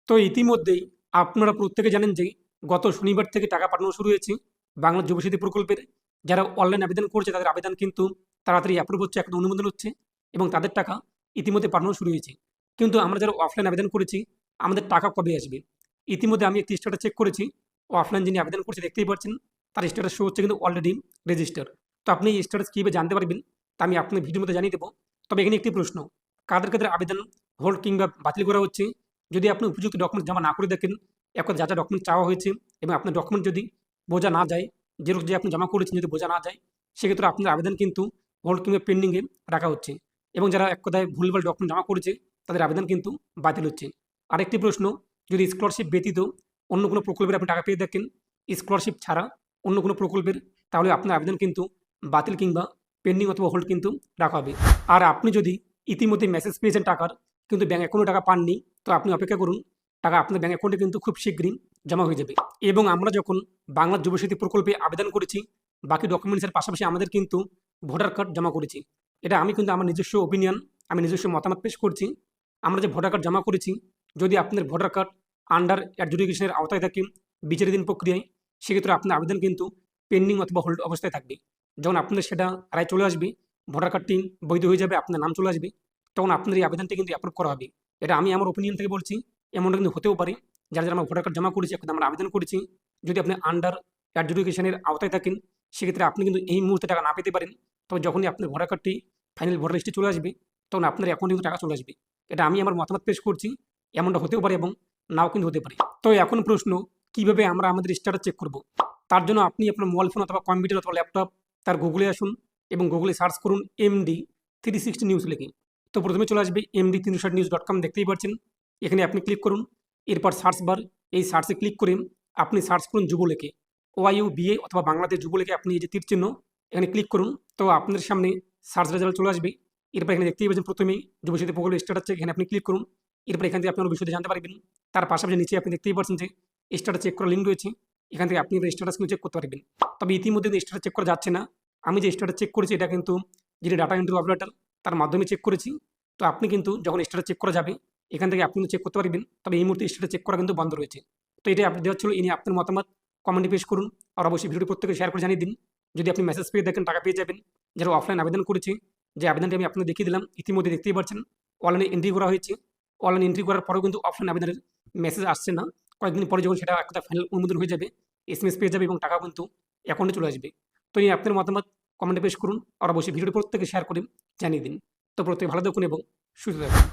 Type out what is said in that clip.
তো ইতিমধ্যেই আপনারা প্রত্যেকে জানেন যে গত শনিবার থেকে টাকা পাঠানো শুরু হয়েছে বাংলা যুবশক্তি প্রকল্পের। যারা অনলাইন আবেদন করছে তাদের আবেদন কিন্তু তাড়াতাড়ি অ্যাপ্রুভ হচ্ছে, এখন অনুমোদন হচ্ছে এবং তাদের টাকা ইতিমধ্যে পাঠানো শুরু হয়েছে। কিন্তু আমরা যারা অফলাইন আবেদন করেছি আমাদের টাকা কবে আসবে? ইতিমধ্যে আমি একটি স্ট্যাটাস চেক করেছি, অফলাইন যিনি আবেদন করছে দেখতেই পাচ্ছেন তার স্ট্যাটাস শো হচ্ছে কিন্তু অলরেডি রেজিস্টার। তো আপনি এই স্ট্যাটাস কীভাবে জানতে পারবেন তা আমি আপনার ভিডিওর মধ্যে জানিয়ে দেবো। তবে এখানে একটি প্রশ্ন, কাদের কাদের আবেদন হোল্ড কিংবা বাতিল করা হচ্ছে? যদি আপনি উপযুক্ত ডকুমেন্ট জমা না করে দেখেন, এখন যা যা ডকুমেন্ট চাওয়া হয়েছে এবং আপনার ডকুমেন্ট যদি বোঝা না যায়, জেরক্স যে আপনি জমা করেছেন যদি বোঝা না যায়, সেক্ষেত্রে আপনার আবেদন কিন্তু হোল্ড কিংবা পেন্ডিংয়ে রাখা হচ্ছে এবং যারা এক কথায় ভুলভাল ডকুমেন্ট জমা করেছে তাদের আবেদন কিন্তু বাতিল হচ্ছে। আরেকটি প্রশ্ন, যদি স্কলারশিপ ব্যতীত অন্য কোনো প্রকল্পের আপনি টাকা পেয়ে দেখেন, স্কলারশিপ ছাড়া অন্য কোনো প্রকল্পের, তাহলে আপনার আবেদন কিন্তু বাতিল কিংবা পেন্ডিং অথবা হোল্ড কিন্তু রাখা হবে। আর আপনি যদি ইতিমধ্যে মেসেজ পেয়েছেন টাকার কিন্তু ব্যাঙ্ক অ্যাকাউন্টে টাকা পাননি, তো আপনি অপেক্ষা করুন, টাকা আপনার ব্যাঙ্ক অ্যাকাউন্টে কিন্তু খুব শীঘ্রই জমা হয়ে যাবে। এবং আমরা যখন বাংলা যুবশক্তি প্রকল্পে আবেদন করেছি, বাকি ডকুমেন্টসের পাশাপাশি আমাদের কিন্তু ভোটার কার্ড জমা করেছি। এটা আমি কিন্তু আমার নিজস্ব ওপিনিয়ন, আমি নিজস্ব মতামত পেশ করছি। আমরা যে ভোটার কার্ড জমা করেছি, যদি আপনার ভোটার কার্ড আন্ডার অ্যাডজুডিকেশনের আওতায় থাকে বিচারাধীন প্রক্রিয়ায়, সেক্ষেত্রে আপনার আবেদন কিন্তু পেন্ডিং অথবা হোল্ড অবস্থায় থাকবে। যখন আপনার সেটা রায় চলে আসবে, ভোটার কার্ডটি বৈধ হয়ে যাবে, আপনার নাম চলে আসবে, তখন আপনার এই আবেদনটি কিন্তু অ্যাপ্রুভ করা হবে। এটা আমি আমার ওপিনিয়ন থেকে বলছি। এমনটা কিন্তু হতেও পারে, যারা যারা আমরা ভোটার কার্ড জমা করেছি, এখন আমরা আবেদন করেছি, যদি আপনি আন্ডার অ্যাডজুডিকেশনের আওতায় থাকেন, সেক্ষেত্রে আপনি কিন্তু এই মুহূর্তে টাকা না পেতে পারেন। তবে যখনই আপনার ভোটার কার্ডটি ফাইনাল ভোটার লিস্টে চলে আসবে, তখন আপনার অ্যাকাউন্টে কিন্তু টাকা চলে আসবে। এটা আমি আমার মতামত পেশ করছি। এমনটা হতেও পারে এবং নাও কিন্তু হতে পারে। তো এখন প্রশ্ন, কিভাবে আমরা আমাদের স্ট্যাটাস চেক করব? তার জন্য আপনি আপনার মোবাইল ফোন অথবা কম্পিউটার অথবা ল্যাপটপ, তার গুগলে আসুন এবং গুগলে সার্চ করুন MD 360 নিউজ লিখে। তো প্রথমে চলে আসবে MD360news.com, দেখতেই পাচ্ছেন। এখানে আপনি ক্লিক করুন, এরপর সার্চ বার, এই সার্চে ক্লিক করে আপনি সার্চ করুন যুব লেখে, OIUBA অথবা বাংলাদেশ যুব লেখে আপনি এই যে তীর চিহ্ন, এখানে ক্লিক করুন। তো আপনার সামনে সার্চ রেজাল্ট চলে আসবে। এরপর এখানে দেখতেই পাচ্ছেন প্রথমেই যুবশক্তি প্রকল্প স্টার্ট হচ্ছে, এখানে আপনি ক্লিক করুন। এরপর এখান থেকে আপনি আরও বিষয়টি জানতে পারবেন। তার পাশাপাশি নিচে আপনি দেখতেই পাচ্ছেন যে স্ট্যাটাস চেক করার লিঙ্ক রয়েছে, এখান থেকে আপনি স্ট্যাটাস কিন্তু চেক করতে পারবেন। তবে ইতিমধ্যে স্ট্যাটাস চেক করা যাচ্ছে না। আমি যে স্ট্যাটাস চেক করেছি এটা কিন্তু যিনি ডাটা এন্ট্রি অপারেটর তার মাধ্যমে চেক করেছি। তো আপনি কিন্তু যখন স্ট্যাটাস চেক করা যাবে, এখান থেকে আপনি চেক করতে পারবেন। তবে এই মুহূর্তে স্ট্যাটাস চেক করা কিন্তু বন্ধ রয়েছে। তো এটাই আপনি দেওয়া ছিল। ইনি আপনার মতামত কমেন্টে পেশ করুন আর অবশ্যই ভিডিওটি প্রত্যেকে শেয়ার করে জানিয়ে দিন। যদি আপনি মেসেজ পেয়ে দেখেন টাকা পেয়ে যাবেন, যারা অফলাইন আবেদন করেছে, যে আবেদনটি আমি আপনাদের দেখিয়ে দিলাম, ইতিমধ্যে দেখতেই পাচ্ছেন অনলাইনে এন্ট্রি করা হয়েছে। অনলাইন এন্ট্রি করার পরেও কিন্তু অফলাইন আবেদনের মেসেজ আসছে না। কয়েকদিন পরে যখন সেটা একটা ফাইনাল অনুমোদন হয়ে যাবে, SMS পেয়ে যাবে এবং টাকা কিন্তু অ্যাকাউন্টে চলে আসবে। তো এই আপনার মতামত কমেন্টে পেশ করুন আর অবশ্যই ভিডিওটি প্রত্যেকে শেয়ার করে জানিয়ে দিন। তো প্রত্যেকে ভালো থাকুন এবং সুস্থ থাকুন।